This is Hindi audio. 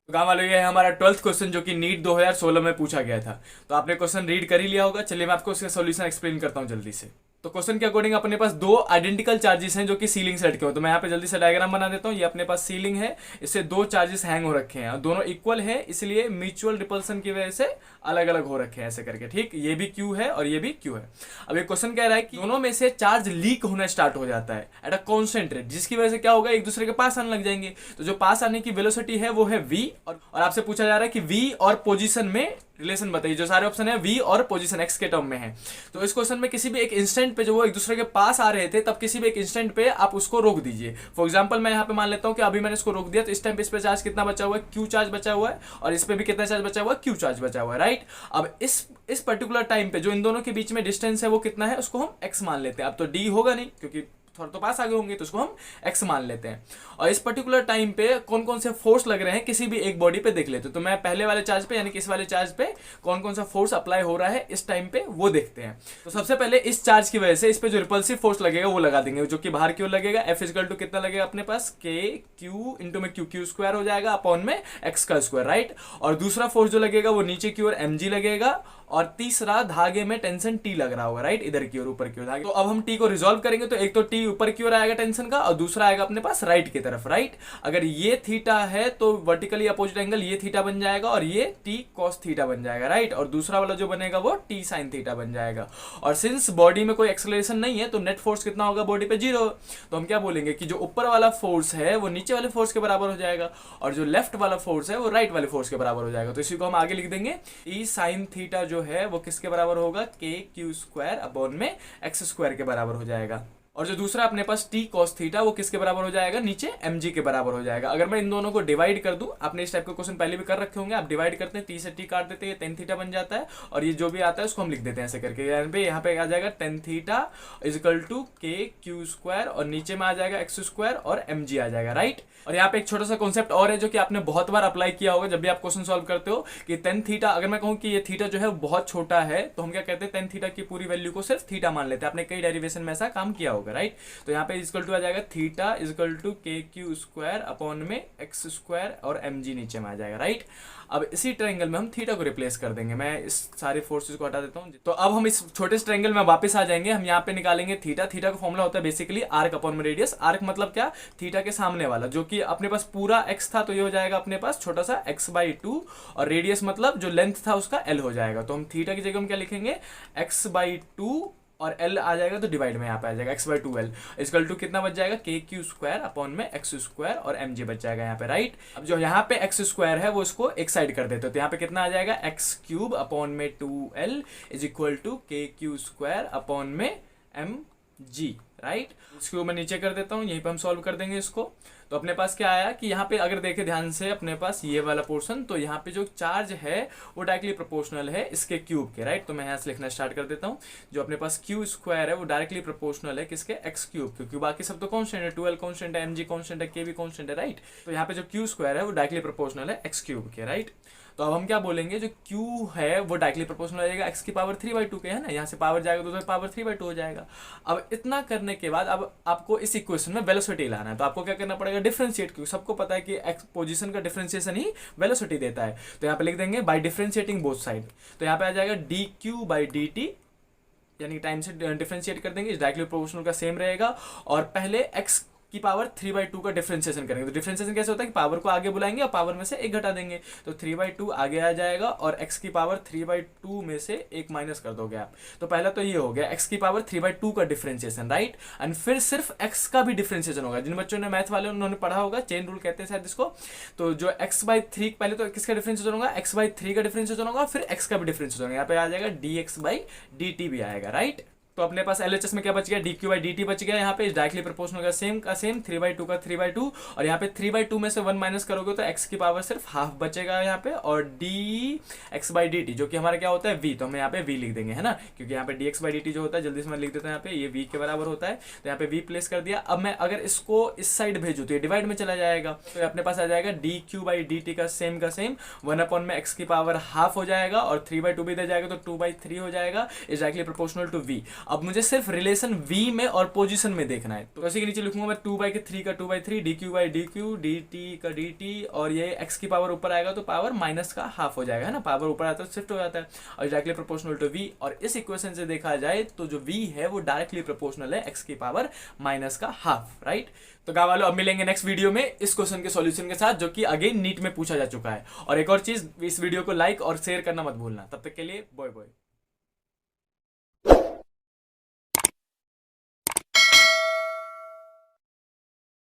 तो गाँव वालों, ये है हमारा 12th क्वेश्चन जो कि नीट 2016 में पूछा गया था। तो आपने क्वेश्चन रीड कर ही लिया होगा। चलिए मैं आपको उसका सॉल्यूशन एक्सप्लेन करता हूँ जल्दी से। तो क्वेश्चन के अकॉर्डिंग अपने पास दो आइडेंटिकल चार्जेस हैं जो कि सीलिंग से लटके हो। तो मैं यहाँ पे जल्दी से डायग्राम बना देता हूँ। ये अपने पास सीलिंग है, इससे दो चार्जेस हैंग हो रखे हैं, दोनों इक्वल है, इसलिए म्यूचुअल रिपल्सन की वजह से अलग अलग हो रखे हैं ऐसे करके। ठीक, ये भी क्यू है और ये भी क्यू है। अब ये क्वेश्चन कह रहा है कि दोनों में से चार्ज लीक होना स्टार्ट हो जाता है एट अ कांस्टेंट रेट, जिसकी वजह से क्या होगा, एक दूसरे के पास आने लग जाएंगे। तो जो पास आने की वेलोसिटी है वो है v, और आपसे पूछा जा रहा है कि v और पोजीशन में रिलेशन बताइए। जो सारे ऑप्शन है v और पोजीशन x के टर्म में है। तो इस क्वेश्चन में किसी भी एक इंस्टेंट पे जो वो एक दूसरे के पास आ रहे थे, तब किसी भी एक इंस्टेंट पे आप उसको रोक दीजिए। फॉर एग्जांपल मैं यहाँ पे मान लेता हूँ कि अभी मैंने इसको रोक दिया, तो इस टाइम पे इस पे चार्ज कितना बचा हुआ है, q चार्ज बचा हुआ है, और इस पे भी कितना चार्ज बचा हुआ है, q चार्ज बचा हुआ है, राइट। अब इस पर्टिकुलर टाइम पे जो इन दोनों के बीच में डिस्टेंस है वो कितना है, उसको हम x मान लेते हैं। अब तो d होगा नहीं क्योंकि थोड़ा तो पास आगे होंगे, तो उसको हम x मान लेते हैं। और इस पर्टिकुलर टाइम पे कौन कौन से फोर्स लग रहे हैं किसी भी एक बॉडी पे देख लेते हैं। तो मैं पहले वाले चार्ज पे यानी कि इस वाले चार्ज पे कौन कौन सा फोर्स अप्लाई हो रहा है इस टाइम पे वो देखते हैं। तो सबसे पहले इस चार्ज की वजह से इस पे जो रिपल्सिव फोर्स लगेगा वो लगा देंगे, जो कि बाहर की ओर लगेगा। F इक्वल टू कितना लगेगा अपने पास, k q इंटू में q स्क्वायर हो जाएगा अपॉन में x का स्क्वायर, राइट। और दूसरा फोर्स जो लगेगा वो नीचे की ओर mg लगेगा, और तीसरा धागे में टेंशन टी लग रहा होगा, राइट, इधर की ओर ऊपर की ओर धागे। तो अब हम टी को रिजॉल्व करेंगे, तो एक तो टी ऊपर की ओर आएगा टेंशन का, और दूसरा आएगा अपने पास राइट की तरफ, राइट। अगर ये थीटा है तो वर्टिकली अपोजिट एंगल ये थीटा बन जाएगा, और ये टी कॉस थीटा बन जाएगा, राइट। और दूसरा वाला जो बनेगा वो टी साइन थीटा बन जाएगा। और सिंस बॉडी में कोई एक्सेलरेशन नहीं है, तो नेट फोर्स कितना होगा बॉडी पे, 0। तो हम क्या बोलेंगे कि जो ऊपर वाला फोर्स है वो नीचे वाले फोर्स के बराबर हो जाएगा, और जो लेफ्ट वाला फोर्स है वो राइट वाले फोर्स के बराबर हो जाएगा। तो इसी को हम आगे लिख देंगे, टी साइन थीटा जो है वो किसके बराबर होगा, के क्यू स्क्वायर अपॉन में एक्स स्क्वायर के बराबर हो जाएगा। और जो दूसरा अपने पास टी कॉस थीटा वो किसके बराबर हो जाएगा, नीचे mg के बराबर हो जाएगा। अगर मैं इन दोनों को डिवाइड कर दूं, आपने इस टाइप के क्वेश्चन पहले भी कर रखे होंगे, आप डिवाइड करते हैं, टी से टी काट देते हैं, टेन थीटा बन जाता है, और ये जो भी आता है उसको हम लिख देते हैं ऐसे करके। यहाँ पे आ जाएगा टेन थीटा इजिकल टू के क्यू स्क्वायर, और नीचे में आ जाएगा एक्स स्क्वायर और mg आ जाएगा, राइट। और यहाँ पे एक छोटा सा कॉन्सेप्ट और है जो कि आपने बहुत बार अप्लाई किया होगा जब भी आप क्वेश्चन सॉल्व करते हो, कि टेन थीटा, अगर मैं कहूँ कि ये थीटा जो है बहुत छोटा है, तो हम क्या कहते हैं, टेन थीटा की पूरी वैल्यू को सिर्फ थीटा मान लेते हैं। आपने कई डेरिवेशन में ऐसा काम किया होगा, राइट। तो यहाँ पे इजकल टू आ जाएगा थीटा इजकल टू के क्यू स्क्वायर अपॉन में एक्स स्क्वायर और mg नीचे में आ जाएगा, राइट। अब इसी ट्रायंगल में हम थीटा को रिप्लेस कर देंगे। मैं इस सारे फोर्सेस को हटा देता हूँ। तो अब हम इस छोटे से ट्रायंगल में वापस आ जाएंगे। हम यहाँ पे निकालेंगे थीटा। थीटा का फॉर्मूला होता है बेसिकली आर्क अपॉन में रेडियस। आर्क मतलब क्या, थीटा के सामने वाला, जो कि अपने पास पूरा x था, तो ये हो जाएगा अपने पास छोटा सा x/2, और रेडियस मतलब जो लेंथ था उसका l हो जाएगा। तो हम थीटा की जगह हम क्या लिखेंगे, x/2, और L आ जाएगा तो डिवाइड में यहाँ पे आ जाएगा x/2L इक्वल टू कितना बच जाएगा, के क्यू स्क्वायर अपॉन में एक्स स्क्वायर और mg बच जाएगा यहाँ पे, राइट। अब जो यहाँ पे एक्स स्क्वायर है वो इसको एक साइड कर देते हो, तो यहाँ पे कितना आ जाएगा, एक्स क्यूब अपॉन में 2L इज इक्वल टू के क्यू स्क्वायर अपॉन में mg, राइट। इसको मैं नीचे कर देता हूँ, यहीं पे हम सॉल्व कर देंगे इसको। तो अपने पास क्या आया कि यहाँ पे अगर देखें ध्यान से अपने पास ये वाला पोर्शन, तो यहाँ पे जो चार्ज है वो डायरेक्टली प्रोपोर्शनल है इसके क्यूब के, राइट। तो मैं यहाँ से लिखना स्टार्ट कर देता हूँ। जो अपने पास क्यू स्क्वायर है वो डायरेक्टली प्रोपोर्शनल है किसके, एक्स क्यूब, क्योंकि बाकी सब तो कॉन्स्टेंट है, 2L कॉन्स्टेंट है, mg कॉन्स्टेंट है, के भी कॉन्स्टेंट है, राइट। तो यहाँ पे जो क्यू स्क्वायर है वो डायरेक्टली प्रोपोर्शनल है एक्स क्यूब के, राइट। तो अब हम क्या बोलेंगे, जो Q है वो डायरेक्टली प्रोपोर्शनल हो जाएगा x की पावर 3/2 के, है ना। यहाँ से पावर जाएगा तो उधर पावर 3/2 हो जाएगा। अब इतना करने के बाद अब आपको इस इक्वेशन में वेलोसिटी लाना है, तो आपको क्या करना पड़ेगा, डिफरेंशिएट, क्योंकि सबको पता है कि x पोजीशन का डिफरेंशिएशन ही वेलोसिटी देता है। तो यहाँ पे लिख देंगे बाय डिफरेंशिएटिंग बोथ साइड। तो यहाँ पे आ जाएगा dq/dt, यानी टाइम से डिफरेंशिएट कर देंगे, इस डायरेक्टली प्रोपोर्शनल का सेम रहेगा। और पहले x की पावर 3/2 का डिफरेंशिएशन करेंगे। तो डिफरेंशिएशन कैसे होता है कि पावर को आगे बुलाएंगे और पावर में से एक घटा देंगे, तो 3/2 आगे आ जाएगा, और x की पावर 3/2 में से एक माइनस कर दोगे आप। तो पहला तो ये हो गया x की पावर 3/2 का डिफरेंशिएशन, राइट। एंड फिर सिर्फ x का भी डिफरेंशिएशन होगा। जिन बच्चों ने मैथ वाले उन्होंने पढ़ा होगा, चेन रूल कहते हैं शायद इसको। तो जो x/3, पहले तो किसका डिफरेंशिएशन होगा, x/3 का डिफरेंशिएशन होगा, फिर x का भी डिफरेंशिएशन होगा। यहाँ पे आ जाएगा dx/dt भी आएगा, राइट। तो अपने पास LHS में क्या बच गया, dq/dt बच गया। यहाँ पे डायरेक्टली प्रोपोर्शनल का सेम 3/2 का 3/2, और यहाँ पे 3/2 में से 1 माइनस करोगे तो x की पावर सिर्फ हाफ बचेगा यहाँ पे, और dx/dt जो कि हमारा क्या होता है v, तो हम यहाँ पे v लिख देंगे, है ना, क्योंकि यहाँ पे dx/dt जो होता है, जल्दी से मैं लिख देता हूँ यहाँ पे, ये v के बराबर होता है। तो यहाँ पे v प्लेस कर दिया। अब मैं अगर इसको इस साइड भेजूँ तो ये डिवाइड में चला जाएगा, तो अपने पास आ जाएगा dq/dt का सेम 1 अपॉन में x की पावर हाफ हो जाएगा, और 3/2 भी दे जाएगा तो 2/3 हो जाएगा, is directly proportional to v। अब मुझे सिर्फ रिलेशन v में और पोजीशन में देखना है। तो इसी के नीचे लिखूंगा मैं 2/3 का 2/3 dq/dq dt का dt, और ये x की पावर ऊपर आएगा तो पावर माइनस का हाफ हो जाएगा, है ना, पावर ऊपर आता है तो शिफ्ट हो जाता है, और डायरेक्टली प्रोपोर्शनल टू v। और इस इक्वेशन से देखा जाए तो जो v है वो डायरेक्टली प्रोपोर्शनल है x की पावर माइनस का हाफ, राइट। तो गाँव वालों, अब मिलेंगे नेक्स्ट वीडियो में इस क्वेश्चन के सॉल्यूशन के साथ, जो कि अगेन नीट में पूछा जा चुका है। और एक और चीज, इस वीडियो को लाइक और शेयर करना मत भूलना। तब तक के लिए बाय बाय।